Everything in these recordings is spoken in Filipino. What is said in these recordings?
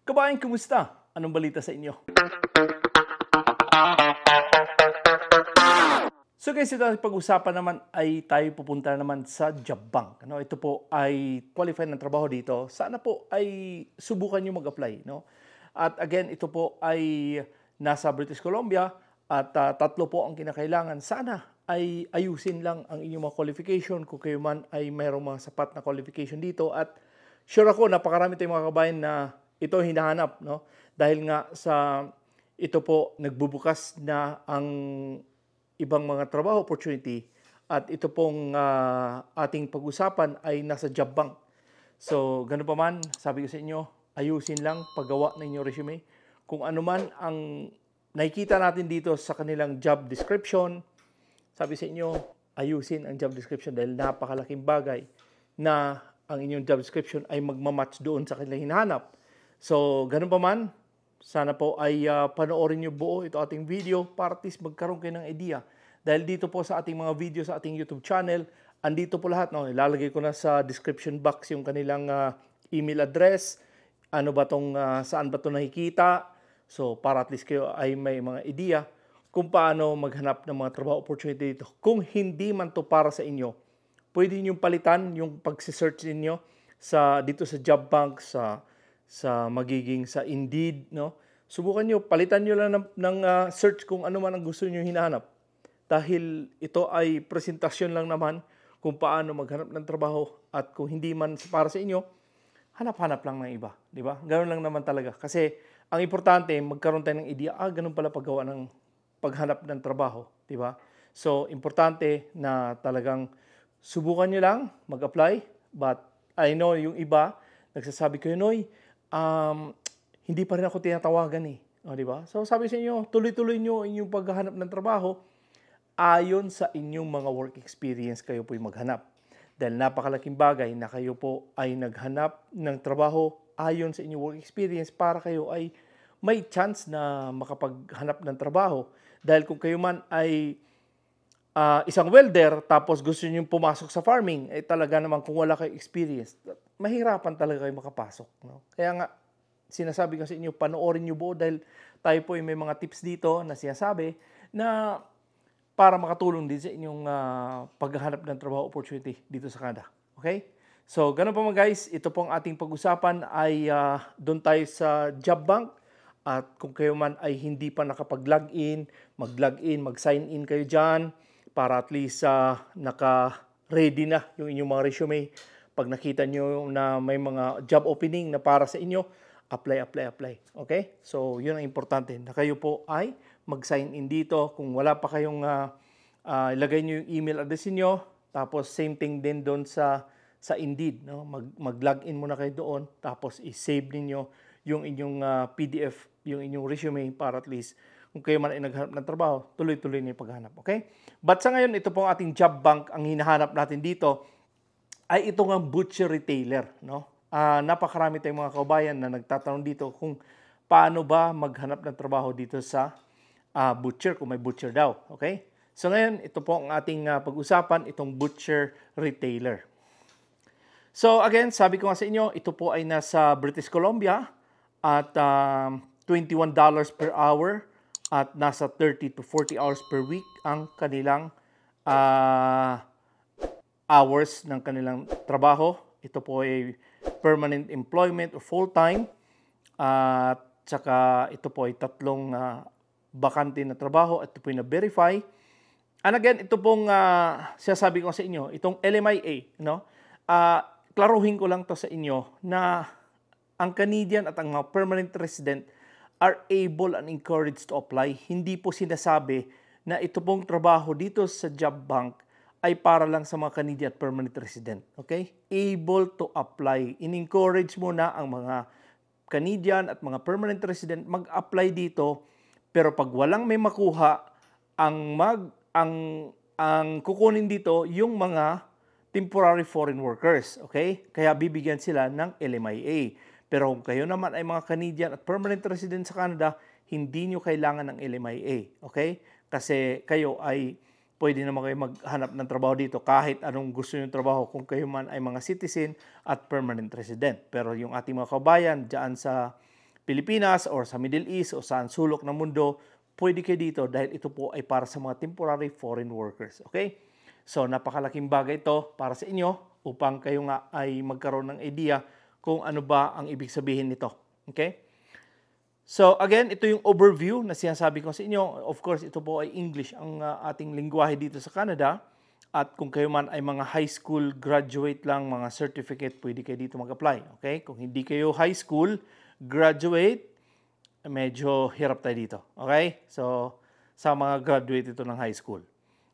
Kabayan, kumusta? Anong balita sa inyo? So guys, ito ang pag-usapan naman ay tayo pupunta naman sa job bank. Ito po ay qualified ng trabaho dito. Sana po ay subukan nyo mag-apply. At again, ito po ay nasa British Columbia at tatlo po ang kinakailangan. Sana ay ayusin lang ang inyong mga qualification kung kayo man ay mayroong mga sapat na qualification dito. At sure ako, napakarami tayong mga kabayan na ito hinahanap. Dahil nga sa ito po nagbubukas na ang ibang mga trabaho opportunity at ito pong ating pag-usapan ay nasa job bank. So, ganun pa man, sabi ko sa inyo, ayusin lang paggawa ng inyong resume. Kung ano man ang nakikita natin dito sa kanilang job description, sabi sa inyo, ayusin ang job description dahil napakalaking bagay na ang inyong job description ay magmamatch doon sa kanilang hinahanap. So, ganun pa man, sana po ay panoorin nyo buo ito ating video para at least magkaroon kayo ng idea. Dahil dito po sa ating mga video sa ating YouTube channel, andito po lahat. Ilalagay ko na sa description box yung kanilang email address. Ano ba tong, saan ba ito nakikita? So para at least kayo ay may mga idea kung paano maghanap ng mga trabaho opportunity dito. Kung hindi man to para sa inyo, pwede nyo palitan yung pag-search niyo dito sa job bank, sa magiging sa Indeed, Subukan nyo, palitan nyo lang ng search kung ano man ang gusto nyo hinahanap. Dahil ito ay presentasyon lang naman kung paano maghanap ng trabaho at kung hindi man para sa inyo, hanap-hanap lang ng iba, di ba? Ganoon lang naman talaga. Kasi ang importante, magkaroon tayo ng idea, ganun pala paggawa ng paghanap ng trabaho, di ba? So, importante na talagang subukan nyo lang mag-apply. But I know yung iba, nagsasabi ko, Noy, hindi pa rin ako tinatawagan eh. Di ba? So sabi sa inyo, tuloy-tuloy nyo inyong paghahanap ng trabaho ayon sa inyong mga work experience kayo po'y maghanap. Dahil napakalaking bagay na kayo po ay naghanap ng trabaho ayon sa inyong work experience para kayo ay may chance na makapaghanap ng trabaho. Dahil kung kayo man ay isang welder tapos gusto niyo pumasok sa farming, talaga naman kung wala kayo experience, mahirapan talaga kayo makapasok. Kaya nga, sinasabi ko sa inyo, panoorin nyo buo dahil tayo po ay may mga tips dito na sinasabi na para makatulong din sa inyong paghahanap ng trabaho opportunity dito sa Canada. Okay? So, ganun pa mga guys, ito pong ating pag-usapan ay doon tayo sa job bank. At kung kayo man ay hindi pa nakapag-login, mag-login, mag-sign in kayo dyan para at least naka-ready na yung inyong mga resume. Pag nakita nyo na may mga job opening na para sa inyo, apply. Okay? So, yun ang importante na kayo po ay mag-sign in dito. Kung wala pa kayong ilagay nyo yung email address niyo, tapos same thing din doon sa Indeed. Mag-login muna kayo doon, tapos i-save niyo yung inyong PDF, yung inyong resume para at least kung kayo man ay naghanap ng trabaho, tuloy-tuloy na yung paghanap. Okay? But sa ngayon, ito pong ating job bank, ang hinahanap natin dito ay ito nga butcher retailer. Napakarami tayong mga kabayan na nagtatanong dito kung paano ba maghanap ng trabaho dito sa butcher, kung may butcher daw. Okay? So ngayon, ito po ang ating pag-usapan, itong butcher retailer. So again, sabi ko nga sa inyo, ito po ay nasa British Columbia at $21 per hour at nasa 30 to 40 hours per week ang kanilang hours ng kanilang trabaho. Ito po ay permanent employment o full-time. At saka ito po ay tatlong bakante na trabaho. Ito po ay na-verify. And again, ito pong sinasabi ko sa inyo, itong LMIA, klaruhin ko lang to sa inyo na ang Canadian at ang mga permanent resident are able and encouraged to apply. Hindi po sinasabi na ito pong trabaho dito sa job bank ay para lang sa mga Canadian at permanent resident. Okay? Able to apply. In-encourage mo na ang mga Canadian at mga permanent resident mag-apply dito. Pero pag walang may makuha, ang kukunin dito yung mga temporary foreign workers. Okay? Kaya bibigyan sila ng LMIA. Pero kung kayo naman ay mga Canadian at permanent resident sa Canada, hindi nyo kailangan ng LMIA. Okay? Kasi kayo ay pwede naman kayo maghanap ng trabaho dito kahit anong gusto nyo trabaho kung kayo man ay mga citizen at permanent resident. Pero yung ating mga kabayan dyan sa Pilipinas or sa Middle East o saan sulok ng mundo, pwede kayo dito dahil ito po ay para sa mga temporary foreign workers. Okay? So, napakalaking bagay ito para sa inyo upang kayo nga ay magkaroon ng idea kung ano ba ang ibig sabihin nito. Okay? So, again, ito yung overview na sinasabi ko sa inyo. Of course, ito po ay English ang ating lingwahe dito sa Canada. At kung kayo man ay mga high school graduate lang, mga certificate, pwede kayo dito mag-apply. Okay? Kung hindi kayo high school graduate, medyo hirap tayo dito. Okay? So, sa mga graduate ito ng high school.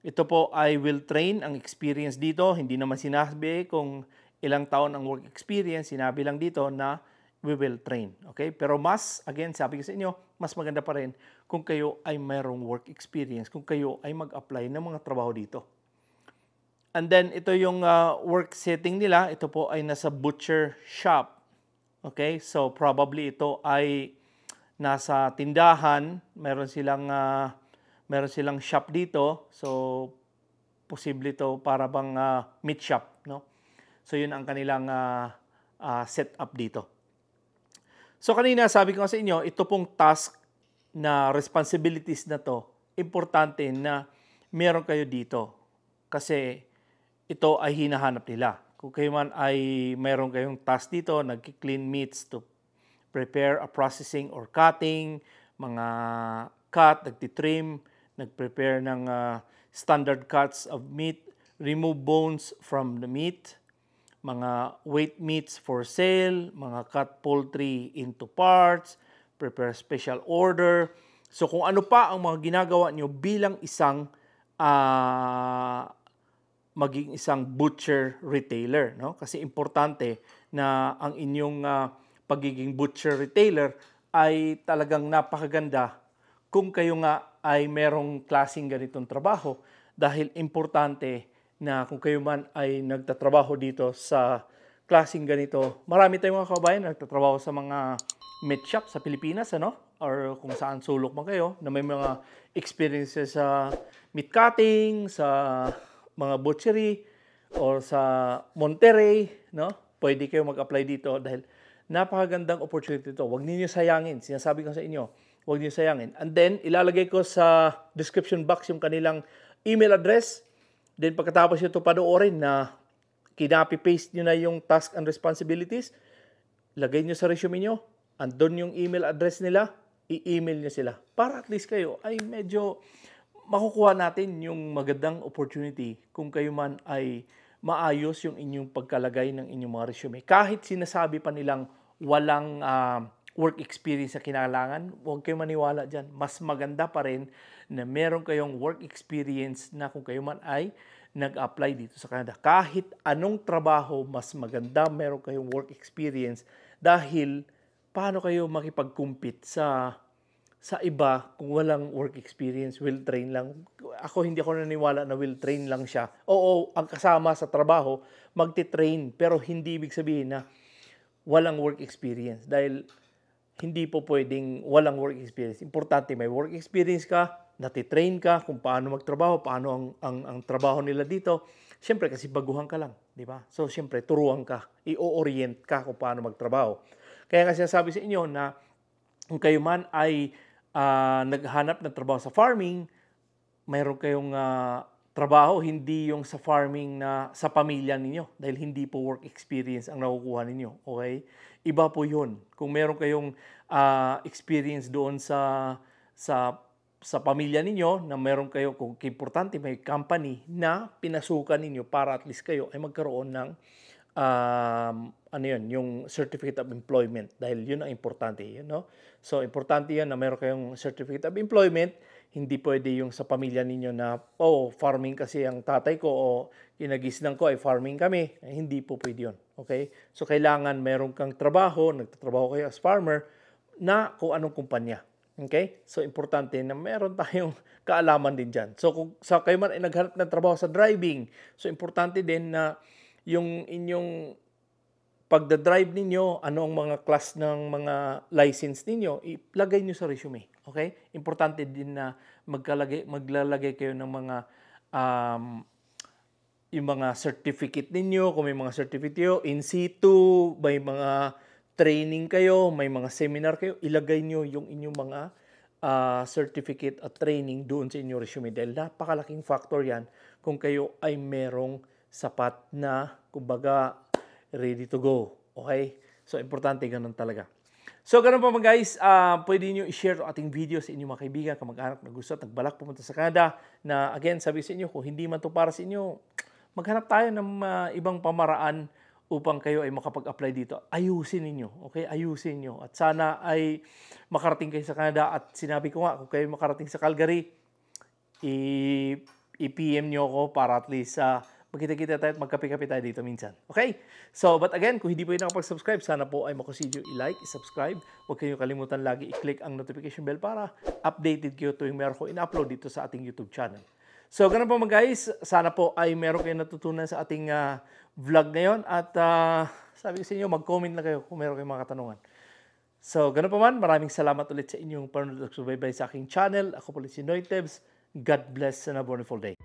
Ito po ay will train ang experience dito. Hindi naman sinabi kung ilang taon ang work experience. Sinabi lang dito na we will train. Okay? Pero mas, again, sabi ko sa inyo, mas maganda pa rin kung kayo ay mayroong work experience, kung kayo ay mag-apply ng mga trabaho dito. And then, ito yung work setting nila. Ito po ay nasa butcher shop. Okay? So, probably ito ay nasa tindahan. Meron silang shop dito. So, posible ito para bang meat shop. No? So, yun ang kanilang setup dito. So, kanina sabi ko sa inyo, ito pong task na responsibilities na to, importante na meron kayo dito. Kasi, ito ay hinahanap nila. Kung kayo man ay mayroon kayong task dito, nag-clean meats to prepare a processing or cutting, mga cut, nagtitrim, nag-prepare ng standard cuts of meat, remove bones from the meat, mga weight meats for sale, mga cut poultry into parts, prepare special order. So kung ano pa ang mga ginagawa nyo bilang maging isang butcher retailer, no? Kasi importante na ang inyong pagiging butcher retailer ay talagang napakaganda kung kayo nga ay merong klaseng ganitong trabaho dahil importante na kung kayo man ay nagtatrabaho dito sa klaseng ganito. Marami tayong mga kababayan nagtatrabaho sa mga meat shop sa Pilipinas, ano? Or kung saan sulok man kayo na may mga experiences sa meat cutting, sa mga butchery or sa Monterrey, no? Pwede kayo mag-apply dito dahil napakagandang opportunity ito. Huwag niyo sayangin. Sinasabi ko sa inyo, huwag niyo sayangin. And then, ilalagay ko sa description box yung kanilang email address. Then, pagkatapos nyo ito panoorin na kinopy-paste nyo na yung task and responsibilities, lagay nyo sa resume nyo, andun yung email address nila, i-email nyo sila. Para at least kayo ay medyo makukuha natin yung magandang opportunity kung kayo man ay maayos yung inyong pagkalagay ng inyong mga resume. Kahit sinasabi pa nilang walang work experience na kinailangan, huwag kayo maniwala dyan. Mas maganda pa rin na meron kayong work experience na kung kayo man ay nag-apply dito sa Canada. Kahit anong trabaho, mas maganda meron kayong work experience dahil paano kayo makipag-compete sa iba kung walang work experience, will train lang. Hindi ako naniniwala na will train lang siya. Oo, ang kasama sa trabaho, magti-train, pero hindi ibig sabihin na walang work experience. Dahil hindi po pwedeng walang work experience. Importante may work experience ka, nati-train ka kung paano magtrabaho, paano ang trabaho nila dito. Siyempre, kasi baguhan ka lang, di ba? So, siyempre, turuan ka, i-orient ka kung paano magtrabaho. Kaya kasi sabi sa inyo na kung kayo man ay naghanap ng trabaho sa farming, mayroon kayong trabaho, hindi yung sa farming na sa pamilya ninyo dahil hindi po work experience ang nakukuha ninyo. Okay? Iba po yun. Kung meron kayong experience doon sa pamilya ninyo na meron kayo, kung importante, may company na pinasukan ninyo para at least kayo ay magkaroon ng yung certificate of employment dahil yun ang importante, no? So, importante yan na meron kayong certificate of employment. Hindi pwede yung sa pamilya ninyo na, farming kasi ang tatay ko o kinagisnan ko ay farming kami. Hindi po pwede yun. Okay? So, kailangan meron kang trabaho, nagtatrabaho kayo as farmer, na kung anong kumpanya. Okay? So, importante na meron tayong kaalaman din dyan. So, kung kayo man ay naghanap ng trabaho sa driving, so, importante din na yung inyong pagdadrive ninyo, ano ang mga class ng mga license ninyo, ilagay nyo sa resume. Okay? Importante din na maglalagay kayo ng mga yung mga certificate ninyo, kung may mga certificate nyo, in situ, may mga training kayo, may mga seminar kayo, ilagay nyo yung inyong mga certificate at training doon sa inyong resume dahil napakalaking factor yan kung kayo ay merong sapat na, kumbaga, ready to go. Okay? So, importante ganun talaga. So, ganun pa mga guys, pwede nyo i-share ang ating video sa inyong mga kaibigan, kamag-anak na gusto at nagbalak pumunta sa Canada na, again, sabi sa inyo, kung hindi man to para sa inyo, maghanap tayo ng ibang pamaraan upang kayo ay makapag-apply dito. Ayusin ninyo, okay? Ayusin nyo. At sana ay makarating kayo sa Canada at sinabi ko nga, kung kayo makarating sa Calgary, i-PM nyo ako para at least magkita-kita tayo at magkape-kape tayo dito minsan. Okay? So, but again, kung hindi po yung nakapag-subscribe, sana po ay makusidyo i-like, i-subscribe. Huwag kayong kalimutan lagi i-click ang notification bell para updated kayo tuwing meron ko in-upload dito sa ating YouTube channel. So, ganun po mga guys. Sana po ay meron kayong natutunan sa ating vlog ngayon. At sabi ko sa inyo, mag-comment na kayo kung meron kayong mga katanungan. So, ganun po man. Maraming salamat ulit sa inyong panonood at subaybay sa aking channel. Ako po ulit si Noy Tebs. God bless and a wonderful day.